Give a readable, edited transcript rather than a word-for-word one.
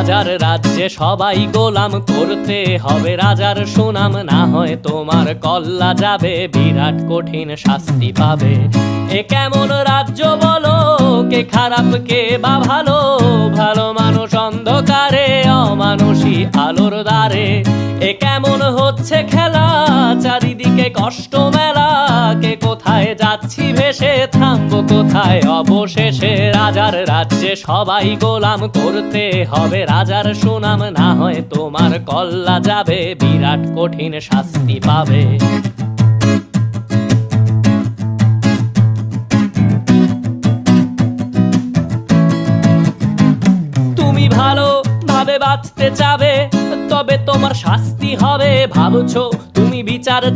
রাজার রাজ্যে সবাই গোলাম, করতে হবে রাজার সুনাম, না হয় তোমার কল্লা যাবে, বিরাট কঠিন শাস্তি পাবে। এ কেমন রাজ্য বলো, কে খারাপ কে বা ভালো, ভালো মানুষ অন্ধকারে, অমানুষী আলোর দ্বারে। এ কেমন হচ্ছে খেলা, চারিদিকে কষ্ট মেলা, কে কোথায় যাচ্ছি ভেসে, থামবো কোথায় অবশেষে। রাজার রাজ্যে সবাই গোলাম, করতে হবে রাজার সুনাম, না হয় তোমার কল্লা যাবে, বিরাট কঠিন শাস্তি পাবে। তুমি ভালো ভাবে বাঁচতে চাবে, তবে তোমার শাস্তি হবে। ভাবছো তুমি বিচার